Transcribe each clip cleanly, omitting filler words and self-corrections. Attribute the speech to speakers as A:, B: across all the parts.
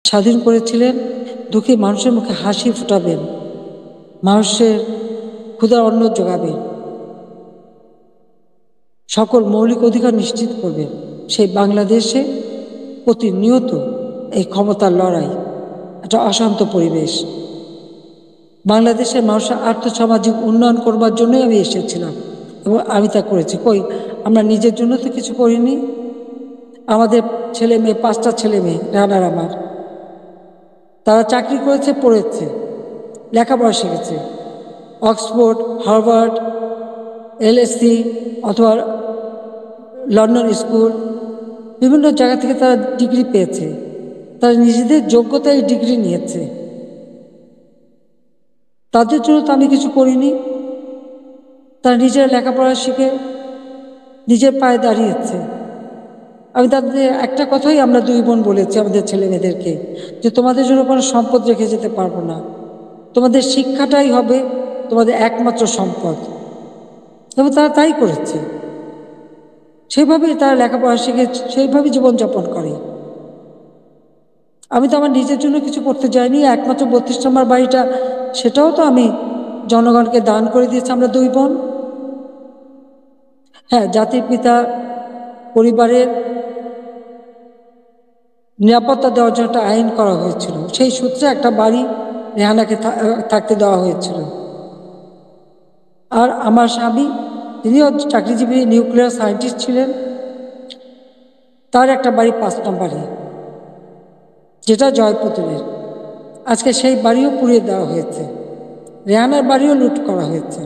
A: স্বাধীন করেছিলেন, দুঃখী মানুষের মুখে হাসি ফোটাবেন, মানুষের ক্ষুধার অন্ন যোগাবেন, সকল মৌলিক অধিকার নিশ্চিত করবেন। সেই বাংলাদেশে প্রতিনিয়ত এই ক্ষমতার লড়াই, একটা অশান্ত পরিবেশ। বাংলাদেশের মানুষের আর্থসামাজিক উন্নয়ন করবার জন্যই আমি এসেছিলাম এবং আমি তা করেছি। কই, আমরা নিজের জন্য তো কিছু করিনি। আমাদের ছেলে মেয়ে, 5টা ছেলে মেয়ে, রানার আমার, তারা চাকরি করেছে, পড়েছে, লেখাপড়া শিখেছে, অক্সফোর্ড, হার্ভার্ড, LSE অথবা লন্ডন স্কুল, বিভিন্ন জায়গা থেকে তারা ডিগ্রি পেয়েছে, তারা নিজেদের যোগ্যতায় ডিগ্রি নিয়েছে। তাদের জন্য তো আমি কিছু করিনি। তারা নিজেরা লেখাপড়া শিখে নিজের পায়ে দাঁড়িয়েছে। আমি তাদের একটা কথাই আমরা 2 বোন বলেছি আমাদের ছেলে মেয়েদেরকে, যে তোমাদের জন্য কোনো সম্পদ রেখে যেতে পারবো না, তোমাদের শিক্ষাটাই হবে তোমাদের একমাত্র সম্পদ। এবং তারা তাই করেছে, সেইভাবেই তারা লেখাপড়া শিখে সেইভাবেই জীবনযাপন করে। আমি তো আমার নিজের জন্য কিছু করতে যাইনি। একমাত্র 32 নম্বর বাড়িটা, সেটাও তো আমি জনগণকে দান করে দিয়েছি, আমরা 2 বোন। হ্যাঁ, জাতির পিতা পরিবারের নিরাপত্তা দেওয়ার জন্য একটা আইন করা হয়েছিল, সেই সূত্রে একটা বাড়ি রেহানাকে থাকতে দেওয়া হয়েছিল। আর আমার স্বামী, তিনিও চাকরিজীবী নিউক্লিয়ার সায়েন্টিস্ট ছিলেন, তার একটা বাড়ি 5 নম্বরে, যেটা জয়পুতুলের। আজকে সেই বাড়িও পুড়িয়ে দেওয়া হয়েছে, রেহানার বাড়িও লুট করা হয়েছে।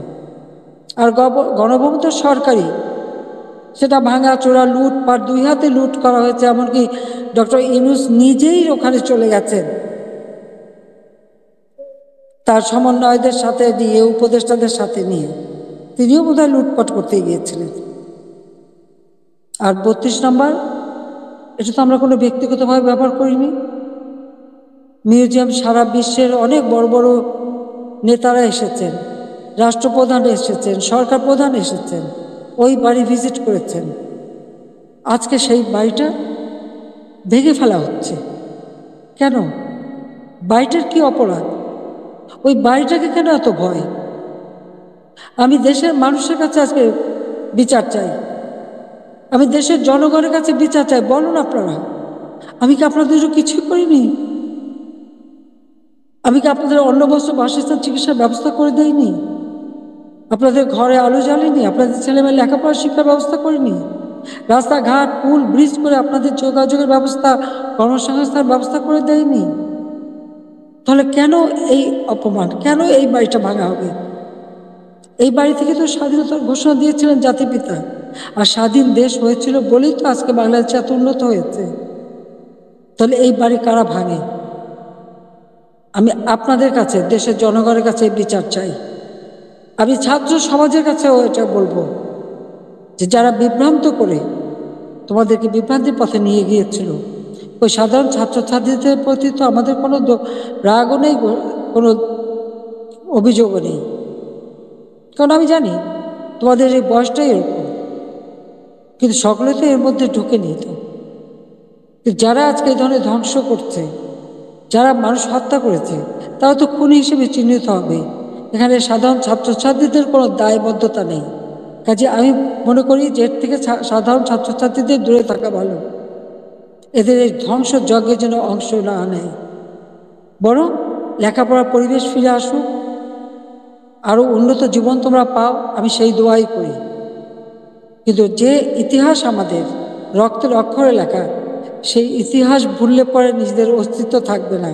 A: আর গণভবন তো সরকারি, সেটা ভাঙা চোরা লুটপাট 2 হাতে লুট করা হয়েছে। এমনকি ডক্টর ইউনূস নিজেই ওখানে চলে গেছেন তার সমন্বয়দের সাথে নিয়ে, উপদেষ্টাদের সাথে নিয়ে, তিনিও বোধহয় লুটপাট করতে গিয়েছিলেন। আর 32 নম্বর, এটা তো আমরা কোনো ব্যক্তিগতভাবে ব্যবহার করিনি। মিউজিয়াম সারা বিশ্বের অনেক বড় বড় নেতারা এসেছেন, রাষ্ট্রপ্রধান এসেছেন, সরকার প্রধান এসেছেন, ওই বাড়ি ভিজিট করেছেন। আজকে সেই বাড়িটা ভেঙে ফেলা হচ্ছে কেন? বাড়িটার কি অপরাধ? ওই বাড়িটাকে কেন এত ভয়? আমি দেশের মানুষের কাছে আজকে বিচার চাই, আমি দেশের জনগণের কাছে বিচার চাই। বলুন আপনারা, আমি কি আপনাদের কিছুই করিনি? আমি কি আপনাদের অন্ন বস্ত্র বাসস্থান চিকিৎসার ব্যবস্থা করে দেইনি? আপনাদের ঘরে আলো জ্বালিনি? আপনাদের ছেলেমেয়ে লেখাপড়া শিক্ষার ব্যবস্থা করিনি? রাস্তাঘাট, পুল, ব্রিজ করে আপনাদের যোগাযোগের ব্যবস্থা, কর্মসংস্থান ব্যবস্থা করে দেয়নি? তাহলে কেন এই অপমান? কেন এই বাড়িটা ভাঙা হবে? এই বাড়ি থেকে তো স্বাধীনতার ঘোষণা দিয়েছিলেন জাতিপিতা, আর স্বাধীন দেশ হয়েছিল বলেই তো আজকে বাংলাদেশ এত উন্নত হয়েছে। তাহলে এই বাড়ি কারা ভাঙে? আমি আপনাদের কাছে, দেশের জনগণের কাছে বিচার চাই। আমি ছাত্র সমাজের কাছেও এটা বলবো, যে যারা বিভ্রান্ত করে তোমাদেরকে বিভ্রান্তির পথে নিয়ে গিয়েছিল, ওই সাধারণ ছাত্রছাত্রীদের প্রতি তো আমাদের কোনো রাগও নেই, কোনো অভিযোগও নেই। কারণ আমি জানি তোমাদের এই বয়সটাই এরকম, কিন্তু সকলে তো এর মধ্যে ঢুকে নিত। যারা আজকে এই ধরনের ধ্বংস করছে, যারা মানুষ হত্যা করেছে, তারা তো খুনি হিসেবে চিহ্নিত হবে। এখানে সাধারণ ছাত্রছাত্রীদের কোনো দায়বদ্ধতা নেই। কাজে আমি মনে করি যে এর থেকে সাধারণ ছাত্রছাত্রীদের দূরে থাকা ভালো, এদের এই ধ্বংস যজ্ঞের জন্য অংশ না নেয়, বরং লেখাপড়ার পরিবেশ ফিরে আসুক, আরও উন্নত জীবন তোমরা পাও, আমি সেই দোয়াই করি। কিন্তু যে ইতিহাস আমাদের রক্তের অক্ষরে লেখা, সেই ইতিহাস ভুললে পরে নিজেদের অস্তিত্ব থাকবে না।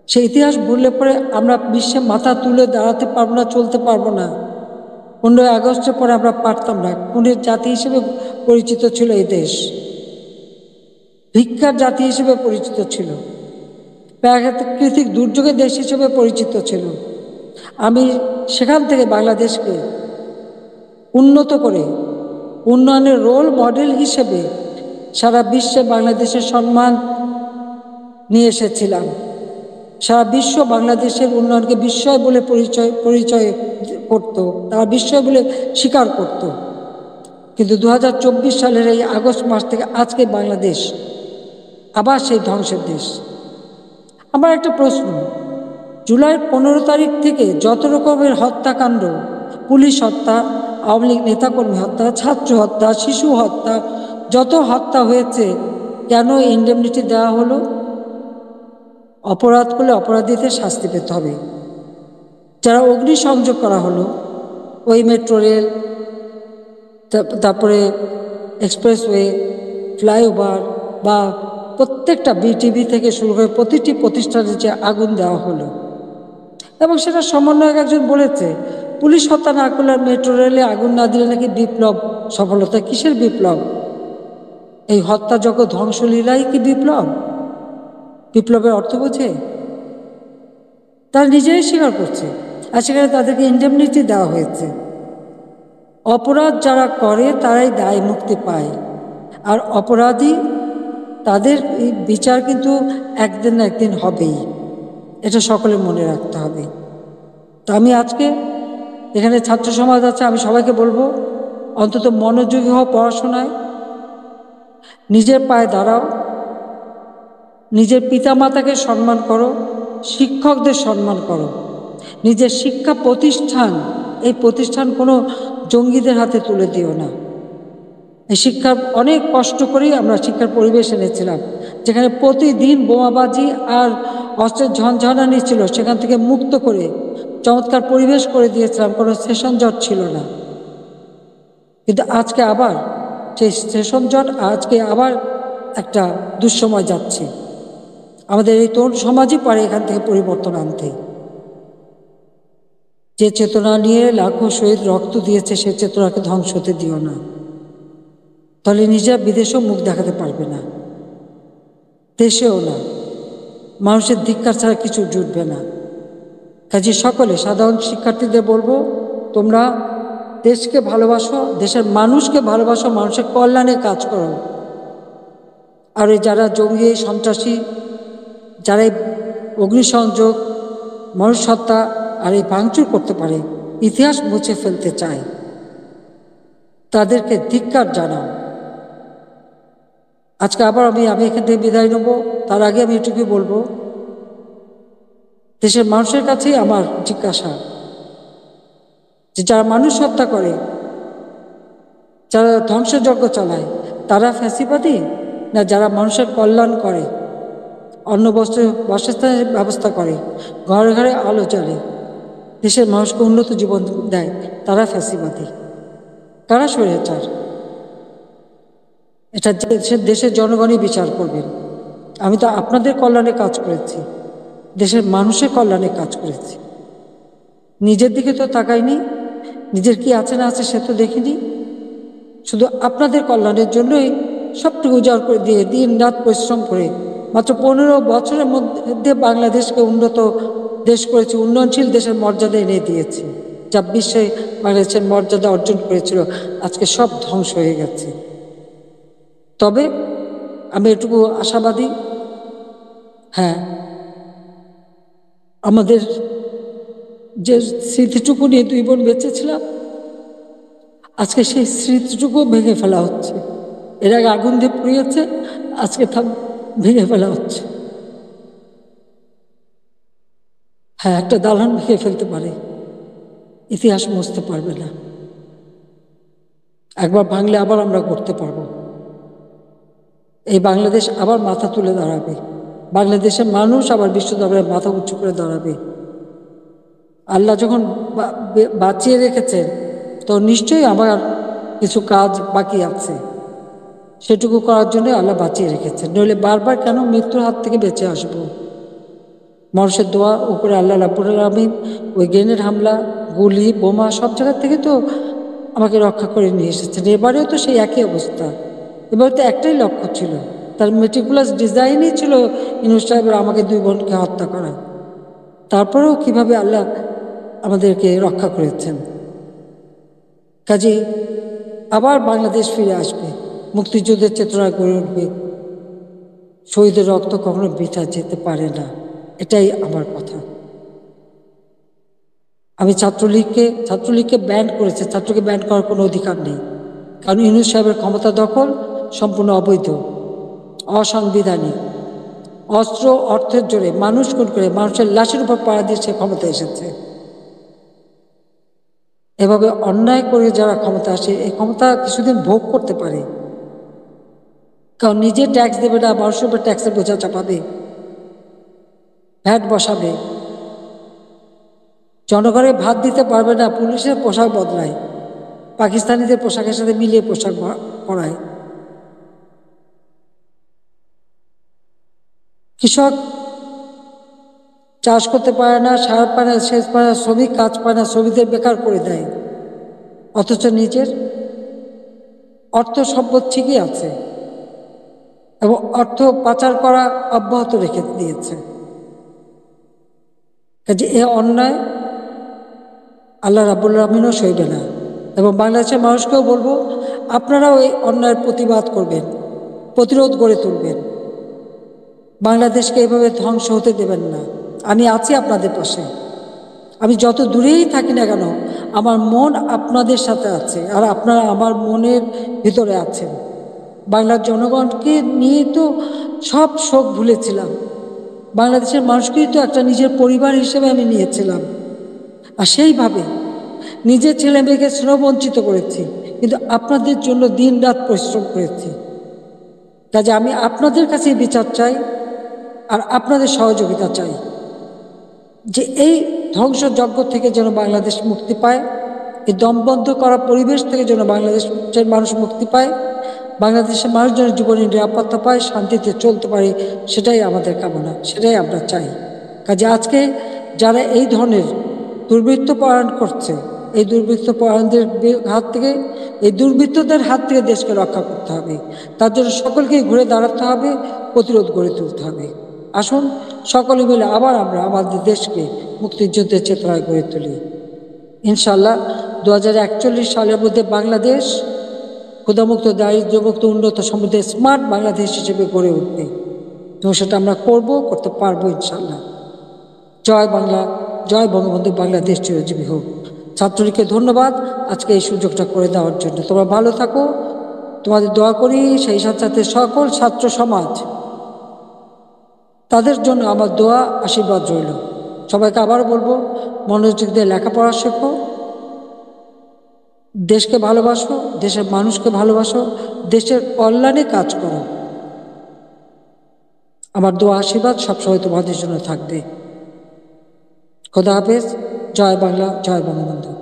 A: সেই ইতিহাস ভুললে পরে আমরা বিশ্বে মাথা তুলে দাঁড়াতে পারবো না, চলতে পারবো না। 15ই আগস্টের পরে আমরা পারতাম না। খুনের জাতি হিসেবে পরিচিত ছিল এই দেশ, ভিক্ষার জাতি হিসেবে পরিচিত ছিল, প্রাকৃতিক দুর্যোগের দেশ হিসেবে পরিচিত ছিল। আমি সেখান থেকে বাংলাদেশকে উন্নত করে উন্নয়নের রোল মডেল হিসেবে সারা বিশ্বে বাংলাদেশের সম্মান নিয়ে এসেছিলাম। সারা বিশ্ব বাংলাদেশের উন্নয়নকে বিস্ময় বলে পরিচয় করত, তারা বিস্ময় বলে স্বীকার করত। কিন্তু 2024 সালের এই আগস্ট মাস থেকে আজকে বাংলাদেশ আবার সেই ধ্বংসের দেশ। আমার একটা প্রশ্ন, জুলাইয়ের 15 তারিখ থেকে যত রকমের হত্যাকাণ্ড, পুলিশ হত্যা, আওয়ামী লীগ নেতাকর্মী হত্যা, ছাত্র হত্যা, শিশু হত্যা, যত হত্যা হয়েছে, কেন ইন্ডেমনিটি দেওয়া হলো? অপরাধ করলে অপরাধীদের শাস্তি পেতে হবে। যারা অগ্নিসংযোগ করা হলো, ওই মেট্রো রেল, তারপরে এক্সপ্রেসওয়ে, ফ্লাইওভার বা প্রত্যেকটা বিটিভি থেকে শুরু করে প্রতিটি প্রতিষ্ঠানে যে আগুন দেওয়া হলো, এবং সেটা সমন্বয়ক একজন বলেছে পুলিশ হত্যা না করলে মেট্রো রেলে আগুন না দিলে নাকি বিপ্লব সফলতা। কিসের বিপ্লব? এই হত্যাযজ্ঞ ধ্বংসলীলাই কি বিপ্লব? বিপ্লবের অর্থ বোঝে? তারা নিজেরাই স্বীকার করছে, আর সেখানে তাদেরকে ইন্ডেমনিটি দেওয়া হয়েছে। অপরাধ যারা করে তারাই দায় মুক্তি পায়, আর অপরাধী তাদের এই বিচার কিন্তু একদিন না একদিন হবেই, এটা সকলে মনে রাখতে হবে। তো আমি আজকে এখানে ছাত্র সমাজ আছে, আমি সবাইকে বলবো অন্তত মনোযোগী হও পড়াশোনায়, নিজের পায়ে দাঁড়াও, নিজের পিতামাতাকে সম্মান করো, শিক্ষকদের সম্মান করো, নিজের শিক্ষা প্রতিষ্ঠান, এই প্রতিষ্ঠান কোনো জঙ্গিদের হাতে তুলে দিও না। এই শিক্ষার অনেক কষ্ট করেই আমরা শিক্ষার পরিবেশ এনেছিলাম, যেখানে প্রতিদিন বোমাবাজি আর অস্ত্রের ঝনঝনানি ছিল, সেখান থেকে মুক্ত করে চমৎকার পরিবেশ করে দিয়েছিলাম, কোনো সেশন জট ছিল না। কিন্তু আজকে আবার সেই সেশন জট, আজকে আবার একটা দুঃসময় যাচ্ছে। আমাদের এই তরুণ সমাজই পারে এখান থেকে পরিবর্তন আনতে। যে চেতনা নিয়ে লাখো শহীদ রক্ত দিয়েছে, সে চেতনাকে ধ্বংস হতে দিও না, তাহলে নিজেরা বিদেশেও মুখ দেখাতে পারবে না, দেশেও না। মানুষের ধিক্কার ছাড়া কিছু জুটবে না। কাজে সকলে সাধারণ শিক্ষার্থীদের বলবো, তোমরা দেশকে ভালোবাসো, দেশের মানুষকে ভালোবাসো, মানুষের কল্যাণে কাজ করো। আর ওই যারা জঙ্গি, সন্ত্রাসী, যারা অগ্নিসংযোগ, মানুষ হত্যা আর এই ভাঙচুর করতে পারে, ইতিহাস মুছে ফেলতে চায়, তাদেরকে ধিক্কার জানাও। আজকে আবার আমি এখান থেকে বিদায় নেব। তার আগে আমি এটুকুই বলবো, দেশের মানুষের কাছেই আমার জিজ্ঞাসা যে যারা মানুষ হত্যা করে, যারা ধ্বংসযজ্ঞ চালায়, তারা ফ্যাসিবাদী, না যারা মানুষের কল্যাণ করে, অন্ন বস্ত্র বাসস্থানের ব্যবস্থা করে, ঘরে ঘরে আলো জ্বালে, দেশের মানুষকে উন্নত জীবন দেয়, তারা ফ্যাসিবাদী? কারা স্বৈরাচার? এটা দেশের জনগণই বিচার করবেন। আমি তো আপনাদের কল্যাণে কাজ করেছি, দেশের মানুষের কল্যাণে কাজ করেছি। নিজের দিকে তো তাকাইনি, নিজের কি আছে না আছে সে তো দেখিনি। শুধু আপনাদের কল্যাণের জন্যই সবটুকু উজাড় করে দিয়ে দিন রাত পরিশ্রম করে মাত্র 15 বছরের মধ্যে বাংলাদেশকে উন্নত দেশ করেছি, উন্নয়নশীল দেশের মর্যাদা এনে দিয়েছি। যা বিশ্বে বাংলাদেশের মর্যাদা অর্জন করেছিল, আজকে সব ধ্বংস হয়ে গেছে। তবে আমি এটুকু আশাবাদী, হ্যাঁ, আমাদের যে স্মৃতিটুকু নিয়ে দুই বোন বেঁচেছিলাম, আজকে সেই স্মৃতিটুকু ভেঙে ফেলা হচ্ছে। এর আগে আগুন দিয়ে পুড়িয়েছে, আজকে তা ভেঙে ফেলা হচ্ছে। হ্যাঁ, একটা দালান ভেঙে ফেলতে পারে, ইতিহাস মুছতে পারবে না। একবার ভাঙলে আবার আমরা করতে পারবো। এই বাংলাদেশ আবার মাথা তুলে দাঁড়াবে, বাংলাদেশের মানুষ আবার বিশ্ব দরবারে মাথা উঁচু করে দাঁড়াবে। আল্লাহ যখন বাঁচিয়ে রেখেছেন, তো নিশ্চয়ই আবার কিছু কাজ বাকি আছে, সেটুকু করার জন্য আল্লাহ বাঁচিয়ে রেখেছেন। নইলে বারবার কেন মৃত্যুর হাত থেকে বেঁচে আসবো? মানুষের দোয়া উপরে আল্লাহ রাব্বুল আলামিন ওই গ্রেনেড হামলা, গুলি, বোমা সব জায়গা থেকে তো আমাকে রক্ষা করে নিয়ে এসেছেন। এবারেও তো সেই একই অবস্থা। এবার তো একটাই লক্ষ্য ছিল, তার মেটিকুলাস ডিজাইনই ছিল ইউনূস সাহেবের আমাকে দুই বোনকে হত্যা করা। তারপরেও কিভাবে আল্লাহ আমাদেরকে রক্ষা করেছেন। কাজেই আবার বাংলাদেশ ফিরে আসবে, মুক্তিযুদ্ধের চেতনা গড়ে উঠবে। শহীদের রক্ত কখনো বৃথা যেতে পারে না, এটাই আমার কথা। আমি ছাত্রলীগকে ব্যান করেছে, ছাত্রকে ব্যান করার কোনো অধিকার নেই, কারণ ইউনূস সাহেবের ক্ষমতা দখল সম্পূর্ণ অবৈধ। অসাংবিধানিক, অস্ত্র অর্থের জোরে মানুষ খুন করে মানুষের লাশের উপর পাড়া দিয়ে সে ক্ষমতা এসেছে। এভাবে অন্যায় করে যারা ক্ষমতা আসে, এই ক্ষমতা কিছুদিন ভোগ করতে পারে, কারণ নিজে ট্যাক্স দেবে না, মানুষের উপর ট্যাক্সের বোঝা চাপাবে, ভ্যাট বসাবে, জনগণের ভাত দিতে পারবে না, পুলিশের পোশাক বদলায়, পাকিস্তানিদের পোশাকের সাথে মিলিয়ে পোশাক পরায়। কৃষক চাষ করতে পারে না, সার পায় না, সেচ পায় না, শ্রমিক কাজ পায় না, শ্রমিকদের বেকার করে দেয়, অথচ নিজের অর্থ সম্পদ ঠিকই আছে এবং অর্থ পাচার করা অব্যাহত রেখে দিয়েছে। কাজে এ অন্যায় আল্লাহ রাব্বুল আমিনও সইবে না। এবং বাংলাদেশের মানুষকেও বলবো, আপনারাও এই অন্যায়ের প্রতিবাদ করবেন, প্রতিরোধ গড়ে তুলবেন, বাংলাদেশকে এভাবে ধ্বংস হতে দেবেন না। আমি আছি আপনাদের পাশে, আমি যত দূরেই থাকি না কেন আমার মন আপনাদের সাথে আছে, আর আপনারা আমার মনের ভিতরে আছেন। বাংলার জনগণকে নিয়ে তো সব শোক ভুলেছিলাম, বাংলাদেশের মানুষকেই তো একটা নিজের পরিবার হিসেবে আমি নিয়েছিলাম, আর সেইভাবে নিজের ছেলে মেয়েকে স্নেহবঞ্চিত করেছি, কিন্তু আপনাদের জন্য দিন রাত পরিশ্রম করেছি। কাজে আমি আপনাদের কাছে বিচার চাই আর আপনাদের সহযোগিতা চাই, যে এই ধ্বংসযজ্ঞ থেকে যেন বাংলাদেশ মুক্তি পায়, এই দমবন্ধ করা পরিবেশ থেকে যেন বাংলাদেশের মানুষ মুক্তি পায়, বাংলাদেশের মানুষ যেন জীবনের নিরাপত্তা পায়, শান্তিতে চলতে পারে, সেটাই আমাদের কামনা, সেটাই আমরা চাই। কাজে আজকে যারা এই ধরনের দুর্বৃত্ত পরায়ণ করছে, এই দুর্বৃত্ত পরায়ণদের হাত থেকে, এই দুর্বৃত্তদের হাত থেকে দেশকে রক্ষা করতে হবে। তার জন্য সকলকেই ঘুরে দাঁড়াতে হবে, প্রতিরোধ গড়ে তুলতে হবে। আসুন সকলে মিলে আবার আমরা আমাদের দেশকে মুক্তিযুদ্ধের চেতনায় গড়ে তুলি। ইনশাল্লাহ 2041 সালের মধ্যে বাংলাদেশ ক্ষুধামুক্ত, দারিদ্র্যমুক্ত, উন্নত, সমৃদ্ধ, স্মার্ট বাংলাদেশ হিসেবে গড়ে উঠবে এবং সেটা আমরা করতে পারবো ইনশাল্লাহ। জয় বাংলা, জয় বঙ্গবন্ধু, বাংলাদেশ চিরজীবী হোক। ছাত্রলীগকে ধন্যবাদ আজকে এই সুযোগটা করে দেওয়ার জন্য। তোমরা ভালো থাকো, তোমাদের দোয়া করি, সেই সাথে সকল ছাত্র সমাজ, তাদের জন্য আমার দোয়া আশীর্বাদ রইল। সবাইকে আবার বলবো, মনোযোগ দিয়ে লেখাপড়া শেখো, দেশকে ভালোবাসো, দেশের মানুষকে ভালোবাসো, দেশের কল্যাণে কাজ করো। আমার দোয়া আশীর্বাদ সবসময় তোমাদের জন্য থাকবে। খোদা হাফেজ। জয় বাংলা, জয় বঙ্গবন্ধু।